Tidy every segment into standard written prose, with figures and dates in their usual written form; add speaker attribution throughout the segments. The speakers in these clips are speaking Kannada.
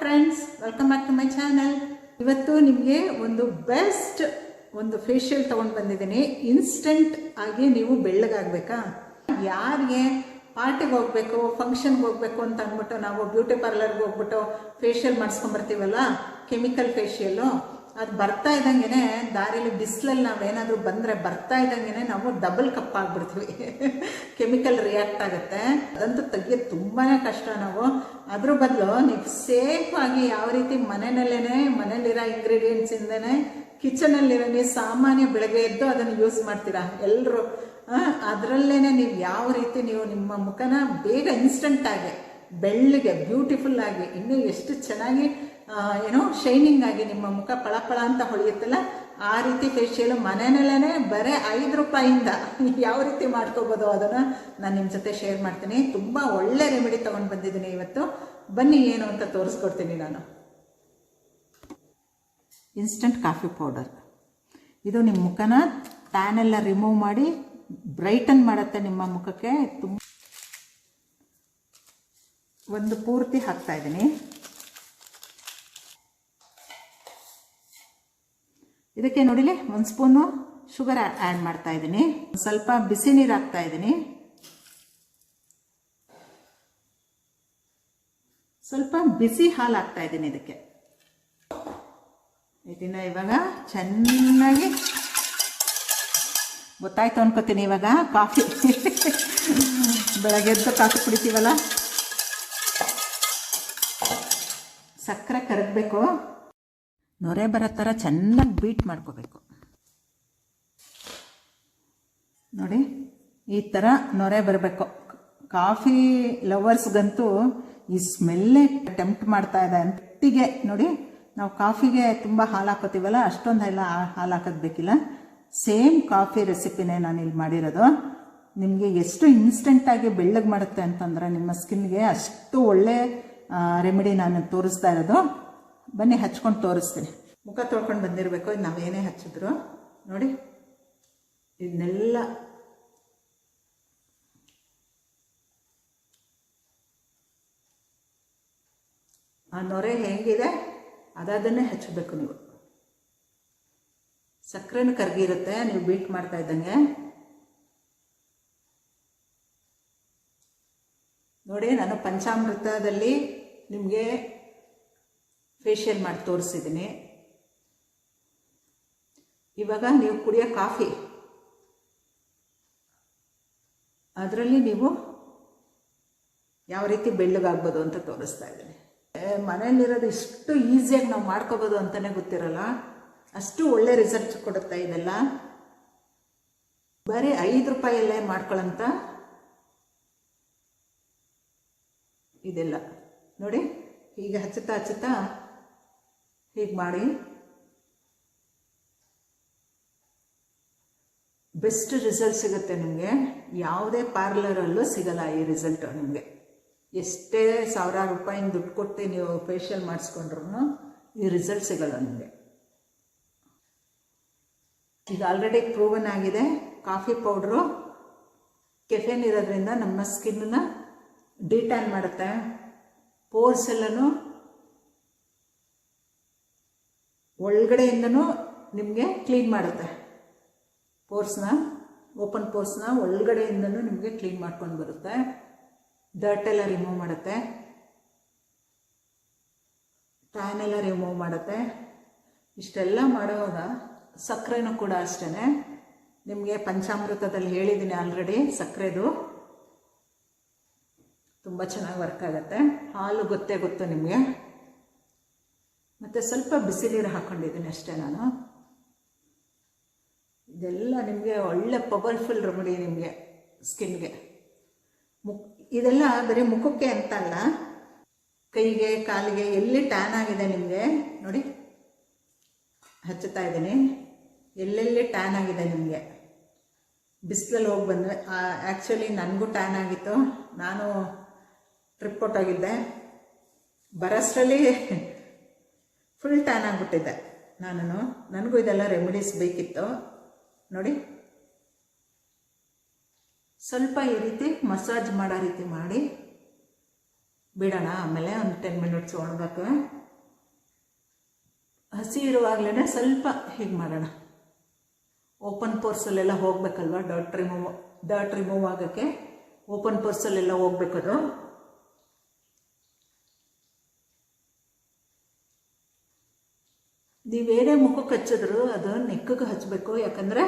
Speaker 1: Friends, welcome back to my channel. ಇವತ್ತು ನಿಮಗೆ ಒಂದು ಬೆಸ್ಟ್ ಒಂದು ಫೇಶಿಯಲ್ ತೊಗೊಂಡು ಬಂದಿದ್ದೀನಿ. ಇನ್ಸ್ಟೆಂಟ್ ಆಗಿ ನೀವು ಬೆಳ್ಳಗಾಗಬೇಕಾ, ಯಾರಿಗೆ ಪಾರ್ಟಿಗೆ ಹೋಗಬೇಕು, ಫಂಕ್ಷನ್ಗೆ ಹೋಗಬೇಕು ಅಂತ ಅಂದ್ಬಿಟ್ಟು ನಾವು ಬ್ಯೂಟಿ ಪಾರ್ಲರ್ಗೆ ಹೋಗ್ಬಿಟ್ಟು ಫೇಶಿಯಲ್ ಮಾಡಿಸ್ಕೊಂಬರ್ತೀವಲ್ಲ, ಕೆಮಿಕಲ್ ಫೇಶಿಯಲ್ಲು, ಅದು ಬರ್ತಾ ಇದ್ದಂಗೆ ದಾರಿಲಿ ಬಿಸಿಲಲ್ಲಿ ನಾವೇನಾದರೂ ಬಂದರೆ ಬರ್ತಾ ಇದ್ದಂಗೆ ನಾವು ಡಬಲ್ ಕಪ್ ಆಗಿಬಿಡ್ತೀವಿ. ಕೆಮಿಕಲ್ ರಿಯಾಕ್ಟ್ ಆಗುತ್ತೆ, ಅದಂತೂ ತೆಗಿಯೋದು ತುಂಬಾ ಕಷ್ಟ. ನಾವು ಅದ್ರ ಬದಲು ನೀವು ಸೇಫಾಗಿ ಯಾವ ರೀತಿ ಮನೆಯಲ್ಲಿರೋ ಇಂಗ್ರೀಡಿಯೆಂಟ್ಸಿಂದನೇ ಕಿಚನಲ್ಲಿರೋ ನೀವು ಸಾಮಾನ್ಯ ಬೆಳಗ್ಗೆ ಎದ್ದು ಅದನ್ನು ಯೂಸ್ ಮಾಡ್ತೀರಾ ಎಲ್ಲರೂ. ಅದರಲ್ಲೇ ನೀವು ಯಾವ ರೀತಿ ನೀವು ನಿಮ್ಮ ಮುಖನ ಬೇಗ ಇನ್ಸ್ಟೆಂಟಾಗಿ ಬೆಳ್ಳಗೆ ಬ್ಯೂಟಿಫುಲ್ ಆಗಿ ಇನ್ನೂ ಎಷ್ಟು ಚೆನ್ನಾಗಿ ಶೈನಿಂಗ್ ಆಗಿ ನಿಮ್ಮ ಮುಖ ಪಳಪಳ ಅಂತ ಹೊಳೆಯುತ್ತಲ್ಲ, ಆ ರೀತಿ ಫೇಶಿಯಲು ಮನೆಯಲ್ಲೇ ಬರೀ 5 ರೂಪಾಯಿಂದ ಯಾವ ರೀತಿ ಮಾಡ್ಕೋಬೋದು ಅದನ್ನು ನಾನು ನಿಮ್ಮ ಜೊತೆ ಶೇರ್ ಮಾಡ್ತೀನಿ. ತುಂಬ ಒಳ್ಳೆ ರೆಮಿಡಿ ತೊಗೊಂಡು ಬಂದಿದ್ದೀನಿ ಇವತ್ತು. ಬನ್ನಿ ಏನು ಅಂತ ತೋರಿಸ್ಕೊಡ್ತೀನಿ ನಾನು. ಇನ್ಸ್ಟಂಟ್ ಕಾಫಿ ಪೌಡರ್, ಇದು ನಿಮ್ಮ ಮುಖನ ಟ್ಯಾನ್ ಎಲ್ಲ ರಿಮೂವ್ ಮಾಡಿ ಬ್ರೈಟನ್ ಮಾಡುತ್ತೆ ನಿಮ್ಮ ಮುಖಕ್ಕೆ. ಒಂದು ಪೂರ್ತಿ ಹಾಕ್ತಾ ಇದ್ದೀನಿ. ಇದಕ್ಕೆ ನೋಡಿಲಿ 1 ಸ್ಪೂನು ಶುಗರ್ ಆ್ಯಡ್ ಮಾಡ್ತಾ ಇದ್ದೀನಿ. ಸ್ವಲ್ಪ ಬಿಸಿ ನೀರು ಹಾಕ್ತಾ ಇದ್ದೀನಿ. ಸ್ವಲ್ಪ ಬಿಸಿ ಹಾಲು ಹಾಕ್ತಾ ಇದ್ದೀನಿ ಇದಕ್ಕೆ. ಇದನ್ನ ಇವಾಗ ಚೆನ್ನಾಗಿ ಗೊತ್ತಾಯ್ತು ಅನ್ಕೋತೀನಿ. ಇವಾಗ ಕಾಫಿ ಬೆಳಗ್ಗೆದ್ದು ಕಾಫಿ ಕುಡಿತೀವಲ್ಲ, ಸಕ್ಕರೆ ಕರಗಬೇಕು, ನೊರೆ ಬರೋ ಥರ ಚೆನ್ನಾಗಿ ಬೀಟ್ ಮಾಡ್ಕೋಬೇಕು. ನೋಡಿ, ಈ ಥರ ನೊರೆ ಬರಬೇಕು. ಕಾಫಿ ಲವರ್ಸ್ಗಂತೂ ಈ ಸ್ಮೆಲ್ಲೇ ಟೆಂಪ್ಟ್ ಮಾಡ್ತಾ ಇದೆ. ಅಂತಿಗೆ ನೋಡಿ, ನಾವು ಕಾಫಿಗೆ ತುಂಬ ಹಾಲು ಹಾಕೋತೀವಲ್ಲ, ಅಷ್ಟೊಂದು ಹಾಲು ಹಾಕೋದು ಬೇಕಿಲ್ಲ. ಸೇಮ್ ಕಾಫಿ ರೆಸಿಪಿನೇ ನಾನು ಇಲ್ಲಿ ಮಾಡಿರೋದು. ನಿಮಗೆ ಎಷ್ಟು ಇನ್ಸ್ಟೆಂಟಾಗಿ ಬೆಳ್ಳಗೆ ಮಾಡುತ್ತೆ ಅಂತಂದರೆ ನಿಮ್ಮ ಸ್ಕಿನ್ಗೆ ಅಷ್ಟು ಒಳ್ಳೆ ರೆಮಿಡಿ ನಾನು ತೋರಿಸ್ತಾ ಇರೋದು. ಬನ್ನಿ ಹಚ್ಕೊಂಡು ತೋರಿಸ್ತೀನಿ. ಮುಖ ತೊಳ್ಕೊಂಡು ಬಂದಿರಬೇಕು, ಇದು ನಾವೇನೇ ಹಚ್ಚಿದ್ರು ನೋಡಿ, ಇದನ್ನೆಲ್ಲ ಆ ನೊರೆ ಹೇಗಿದೆ ಅದನ್ನೇ ಹಚ್ಚಬೇಕು ನೀವು. ಸಕ್ಕರೆನೂ ಕರಗಿರುತ್ತೆ ನೀವು ಬೀಟ್ ಮಾಡ್ತಾ ಇದ್ದಂಗೆ. ನೋಡಿ, ನಾನು ಪಂಚಾಮೃತದಲ್ಲಿ ನಿಮಗೆ ಫೇಶಿಯಲ್ ಮಾಡಿ ತೋರಿಸಿದ್ದೀನಿ. ಇವಾಗ ನೀವು ಕುಡಿಯೋ ಕಾಫಿ, ಅದರಲ್ಲಿ ನೀವು ಯಾವ ರೀತಿ ಬೆಳ್ಳಗಾಗ್ಬೋದು ಅಂತ ತೋರಿಸ್ತಾ ಇದ್ದೀನಿ. ಮನೆಯಲ್ಲಿರೋದು ಇಷ್ಟು ಈಸಿಯಾಗಿ ನಾವು ಮಾಡ್ಕೋಬೋದು ಅಂತಲೇ ಗೊತ್ತಿರಲ್ಲ, ಅಷ್ಟು ಒಳ್ಳೆ ರಿಸಲ್ಟ್ ಕೊಡುತ್ತೆ ಇದೆಲ್ಲ. ಬರೀ 5 ರೂಪಾಯಲ್ಲೇ ಮಾಡ್ಕೊಳ್ಳೋಂಥ ಇದೆಲ್ಲ ನೋಡಿ. ಹೀಗೆ ಹಚ್ಚುತ್ತಾ ಹೀಗೆ ಮಾಡಿ ಬೆಸ್ಟ್ ರಿಸಲ್ಟ್ ಸಿಗುತ್ತೆ ನಿಮಗೆ. ಯಾವುದೇ ಪಾರ್ಲರಲ್ಲೂ ಸಿಗಲ್ಲ ಈ ರಿಸಲ್ಟ್ ನಿಮಗೆ. ಎಷ್ಟೇ ಸಾವಿರಾರು ರೂಪಾಯಿನ ದುಡ್ಡು ಕೊಟ್ಟು ನೀವು ಫೇಶಿಯಲ್ ಮಾಡಿಸ್ಕೊಂಡ್ರು ಈ ರಿಸಲ್ಟ್ ಸಿಗಲ್ಲ ನಿಮಗೆ. ಈಗ ಆಲ್ರೆಡಿ ಪ್ರೂವನ್ ಆಗಿದೆ, ಕಾಫಿ ಪೌಡ್ರು ಕೆಫೆನ್ ಇರೋದ್ರಿಂದ ನಮ್ಮ ಸ್ಕಿನ್ನ ಡಿಟ್ಯಾನ್ ಮಾಡುತ್ತೆ. ಪೋರ್ಸ್ ಎಲ್ಲನೂ ಒಳಗಡೆಯಿಂದನೂ ನಿಮಗೆ ಕ್ಲೀನ್ ಮಾಡುತ್ತೆ. ಓಪನ್ ಪೋರ್ಸ್ನ ಒಳಗಡೆಯಿಂದನೂ ನಿಮಗೆ ಕ್ಲೀನ್ ಮಾಡ್ಕೊಂಡು ಬರುತ್ತೆ. ಡರ್ಟ್ ಎಲ್ಲ ರಿಮೂವ್ ಮಾಡುತ್ತೆ, ಟ್ಯಾನ್ ಎಲ್ಲ ರಿಮೂವ್ ಮಾಡುತ್ತೆ. ಇಷ್ಟೆಲ್ಲ ಮಾಡುವಾಗ ಸಕ್ಕರೆನೂ ಕೂಡ ಅಷ್ಟೇ. ನಿಮಗೆ ಪಂಚಾಮೃತದಲ್ಲಿ ಹೇಳಿದ್ದೀನಿ ಆಲ್ರೆಡಿ, ಸಕ್ಕರೆದು ತುಂಬ ಚೆನ್ನಾಗಿ ವರ್ಕ್ ಆಗುತ್ತೆ. ಹಾಲು ಗೊತ್ತು ನಿಮಗೆ. ಮತ್ತು ಸ್ವಲ್ಪ ಬಿಸಿ ನೀರು ಹಾಕ್ಕೊಂಡಿದ್ದೀನಿ ಅಷ್ಟೇ ನಾನು. ಇದೆಲ್ಲ ನಿಮಗೆ ಒಳ್ಳೆ ಪವರ್ಫುಲ್ ರೆಮಿಡಿ ನಿಮಗೆ ಸ್ಕಿನ್ಗೆ. ಇದೆಲ್ಲ ಬರೀ ಮುಖಕ್ಕೆ ಅಂತಲ್ಲ, ಕೈಗೆ ಕಾಲಿಗೆ ಎಲ್ಲಿ ಟ್ಯಾನ್ ಆಗಿದೆ ನಿಮಗೆ ನೋಡಿ, ಹಚ್ಚುತ್ತಾ ಇದ್ದೀನಿ. ಎಲ್ಲೆಲ್ಲಿ ಟ್ಯಾನ್ ಆಗಿದೆ ನಿಮಗೆ, ಬಿಸಿಲಲ್ಲಿ ಹೋಗಿ ಬಂದರೆ. ಆ್ಯಕ್ಚುಲಿ ನನಗೂ ಟ್ಯಾನ್ ಆಗಿತ್ತು, ನಾನು ಟ್ರಿಪ್ ಹೊಟ್ಟೋಗಿದ್ದೆ, ಬರೋಷ್ಟರಲ್ಲಿ ಫುಲ್ ಟ್ಯಾನ್ ಆಗಿಬಿಟ್ಟಿದ್ದೆ ನನಗೂ ಇದೆಲ್ಲ ರೆಮಿಡೀಸ್ ಬೇಕಿತ್ತು ನೋಡಿ. ಸ್ವಲ್ಪ ಈ ರೀತಿ ಮಸಾಜ್ ಮಾಡೋ ರೀತಿ ಮಾಡಿ ಬಿಡೋಣ. ಆಮೇಲೆ ಒಂದು 10 ಮಿನಿಟ್ಸ್ ಒಣಗಕ್ಕೆ. ಹಸಿ ಇರುವಾಗಲೇ ಸ್ವಲ್ಪ ಹೀಗೆ ಮಾಡೋಣ. ಓಪನ್ ಪೋರ್ಸಲ್ಲೆಲ್ಲ ಹೋಗ್ಬೇಕಲ್ವ, ಡರ್ಟ್ ರಿಮೂವ್ ಆಗೋಕ್ಕೆ ಓಪನ್ ಪೋರ್ಸಲ್ಲೆಲ್ಲ ಹೋಗ್ಬೇಕದು. ನೀವೇನೇ ಮುಖಕ್ಕೆ ಹಚ್ಚಿದ್ರು ಅದು ನೆಕ್ಕಿಗೆ ಹಚ್ಚಬೇಕು. ಯಾಕಂದರೆ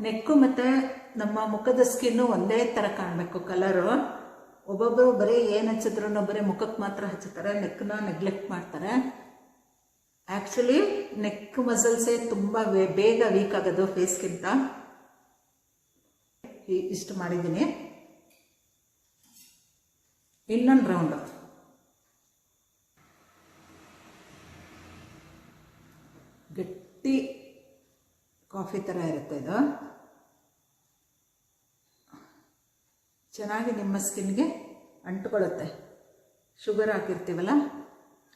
Speaker 1: ನೆಕ್ಕು ಮತ್ತು ನಮ್ಮ ಮುಖದ ಸ್ಕಿನ್ನು ಒಂದೇ ಥರ ಕಾಣಬೇಕು ಕಲರು. ಒಬ್ಬೊಬ್ಬರು ಬರೀ ಏನು ಹಚ್ಚಿದ್ರು ಬರೀ ಮುಖಕ್ಕೆ ಮಾತ್ರ ಹಚ್ಚುತ್ತಾರೆ, ನೆಕ್ಕನ್ನ ನೆಗ್ಲೆಕ್ಟ್ ಮಾಡ್ತಾರೆ. ಆ್ಯಕ್ಚುಲಿ ನೆಕ್ ಮಸಲ್ಸೇ ತುಂಬ ಬೇಗ ವೀಕ್ ಆಗೋದು ಫೇಸ್ಗಿಂತ. ಇಷ್ಟು ಮಾಡಿದ್ದೀನಿ. ಇನ್ನೊಂದು ರೌಂಡು. ಗಟ್ಟಿ ಕಾಫಿ ಥರ ಇರುತ್ತೆ ಇದು. ಚೆನ್ನಾಗಿ ನಿಮ್ಮ ಸ್ಕಿನ್ಗೆ ಅಂಟ್ಕೊಳ್ಳುತ್ತೆ, ಶುಗರ್ ಹಾಕಿರ್ತೀವಲ್ಲ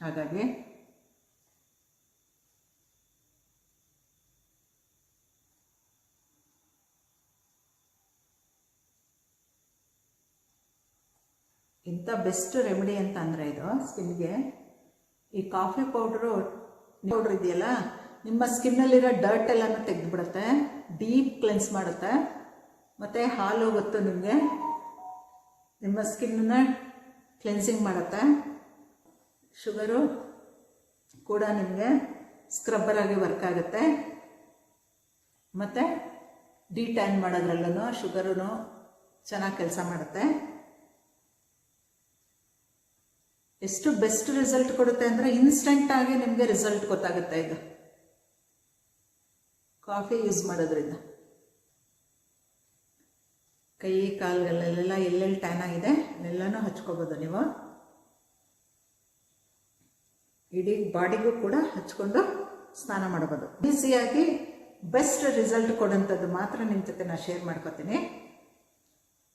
Speaker 1: ಹಾಗಾಗಿ. ಇಂಥ ಬೆಸ್ಟ್ ರೆಮಿಡಿ ಅಂತ ಅಂದರೆ ಇದು ಸ್ಕಿನ್ಗೆ. ಈ ಕಾಫಿ ಪೌಡ್ರು ಇದೆಯಲ್ಲ, ನಿಮ್ಮ ಸ್ಕಿನ್ನಲ್ಲಿರೋ ಡರ್ಟ್ ಎಲ್ಲನೂ ತೆಗೆದುಬಿಡುತ್ತೆ, ಡೀಪ್ ಕ್ಲೆನ್ಸ್ ಮಾಡುತ್ತೆ. ಮತ್ತು ಹಾಲು ಗೊತ್ತು ನಿಮಗೆ, ನಿಮ್ಮ ಸ್ಕಿನ್ನ ಕ್ಲೆನ್ಸಿಂಗ್ ಮಾಡುತ್ತೆ. ಶುಗರು ಕೂಡ ನಿಮಗೆ ಸ್ಕ್ರಬ್ಬರಾಗಿ ವರ್ಕ್ ಆಗುತ್ತೆ. ಮತ್ತು ಡಿಟ್ಯಾನ್ ಮಾಡೋದ್ರಲ್ಲೂ ಶುಗರೂ ಚೆನ್ನಾಗಿ ಕೆಲಸ ಮಾಡುತ್ತೆ. ಎಷ್ಟು ಬೆಸ್ಟ್ ರಿಸಲ್ಟ್ ಕೊಡುತ್ತೆ ಅಂದರೆ ಇನ್ಸ್ಟೆಂಟಾಗಿ ನಿಮಗೆ ರಿಸಲ್ಟ್ ಗೊತ್ತಾಗುತ್ತೆ ಇದು ಕಾಫಿ ಯೂಸ್ ಮಾಡೋದ್ರಿಂದ. ಕೈ ಕಾಲುಗಳಲ್ಲೆಲ್ಲ ಎಲ್ಲೆಲ್ಲಿ ಟ್ಯಾನ್ ಆಗಿದೆ ಎಲ್ಲನೂ ಹಚ್ಕೋಬೋದು ನೀವು. ಇಡೀ ಬಾಡಿಗೂ ಕೂಡ ಹಚ್ಕೊಂಡು ಸ್ನಾನ ಮಾಡ್ಬೋದು. ಈಸಿಯಾಗಿ ಬೆಸ್ಟ್ ರಿಸಲ್ಟ್ ಕೊಡೋಂಥದ್ದು ಮಾತ್ರ ನಿಮ್ಮ ಜೊತೆ ನಾನು ಶೇರ್ ಮಾಡ್ಕೊತೀನಿ.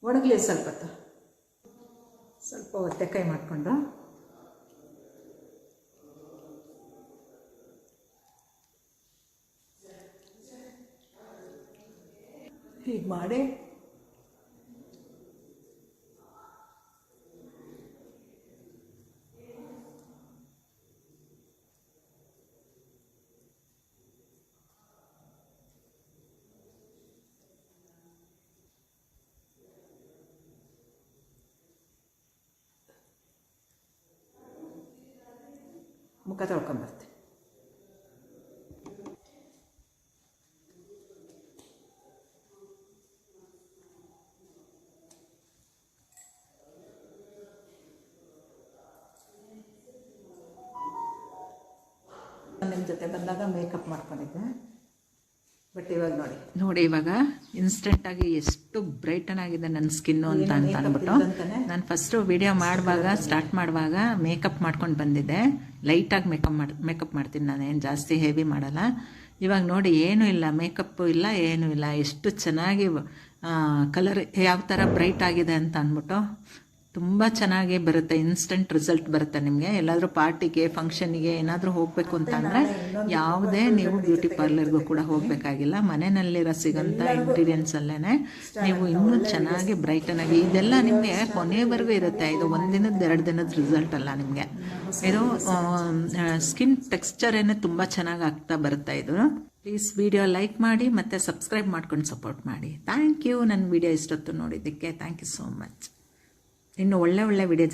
Speaker 1: ಒಣಗಲಿ ಸ್ವಲ್ಪ ಒತ್ತೆ ಕೈ ಮಾಡಿಕೊಂಡು ಹೀಗೆ ಮಾಡಿ ಮುಖ ತೊಳ್ಕೊಂಬರ್ತೀನಿ. ನಿಮ್ಮ ಜೊತೆ ಬಂದಾಗ ಮೇಕಪ್ ಮಾಡ್ಕೊಂಡಿದ್ದೆ, ಬಟ್ ಇವಾಗ ನೋಡಿ ಇವಾಗ ಇನ್ಸ್ಟೆಂಟಾಗಿ ಎಷ್ಟು ಬ್ರೈಟನ್ ಆಗಿದೆ ನನ್ನ ಸ್ಕಿನ್ನು ಅಂತ ಅಂದ್ಬಿಟ್ಟು ನಾನು ಫಸ್ಟು ವಿಡಿಯೋ ಸ್ಟಾರ್ಟ್ ಮಾಡುವಾಗ ಮೇಕಪ್ ಮಾಡ್ಕೊಂಡು ಬಂದಿದ್ದೆ. ಲೈಟಾಗಿ ಮೇಕಪ್ ಮಾಡ್ತೀನಿ, ನಾನೇನು ಜಾಸ್ತಿ ಹೆವಿ ಮಾಡಲ್ಲ. ಇವಾಗ ನೋಡಿ ಏನೂ ಇಲ್ಲ, ಮೇಕಪ್ಪು ಇಲ್ಲ, ಏನೂ ಇಲ್ಲ, ಎಷ್ಟು ಚೆನ್ನಾಗಿ ಕಲರ್ ಯಾವ ಥರ ಬ್ರೈಟ್ ಆಗಿದೆ ಅಂತ ಅಂದ್ಬಿಟ್ಟು ತುಂಬ ಚೆನ್ನಾಗಿ ಬರುತ್ತೆ. ಇನ್ಸ್ಟೆಂಟ್ ರಿಸಲ್ಟ್ ಬರುತ್ತೆ ನಿಮಗೆ. ಎಲ್ಲಾದರೂ ಪಾರ್ಟಿಗೆ ಫಂಕ್ಷನಿಗೆ ಏನಾದರೂ ಹೋಗಬೇಕು ಅಂತಂದರೆ ಯಾವುದೇ ನೀವು ಬ್ಯೂಟಿ ಪಾರ್ಲರ್ಗೂ ಕೂಡ ಹೋಗಬೇಕಾಗಿಲ್ಲ. ಮನೆಯಲ್ಲಿರೋ ಸಿಗೋಂಥ ಇಂಗ್ರೀಡಿಯೆಂಟ್ಸಲ್ಲೇ ನೀವು ಇನ್ನೂ ಚೆನ್ನಾಗಿ ಬ್ರೈಟನಾಗಿ, ಇದೆಲ್ಲ ನಿಮಗೆ ಕೊನೆಯವರೆಗೂ ಇರುತ್ತೆ. ಇದು ಒಂದಿನದ 2 ದಿನದ ರಿಸಲ್ಟ್ ಅಲ್ಲ ನಿಮಗೆ. ಇದು ಸ್ಕಿನ್ ಟೆಕ್ಸ್ಚರೇನೇ ತುಂಬ ಚೆನ್ನಾಗಿ ಆಗ್ತಾ ಬರುತ್ತೆ ಇದು. ಪ್ಲೀಸ್ ವಿಡಿಯೋ ಲೈಕ್ ಮಾಡಿ ಮತ್ತು ಸಬ್ಸ್ಕ್ರೈಬ್ ಮಾಡ್ಕೊಂಡು ಸಪೋರ್ಟ್ ಮಾಡಿ. Thank you. ನನ್ನ ವಿಡಿಯೋ ಇಷ್ಟೊತ್ತು ನೋಡಿದ್ದಕ್ಕೆ ಥ್ಯಾಂಕ್ ಯು ಸೋ ಮಚ್. ಇನ್ನು ಒಳ್ಳೆ ವಿಡಿಯೋ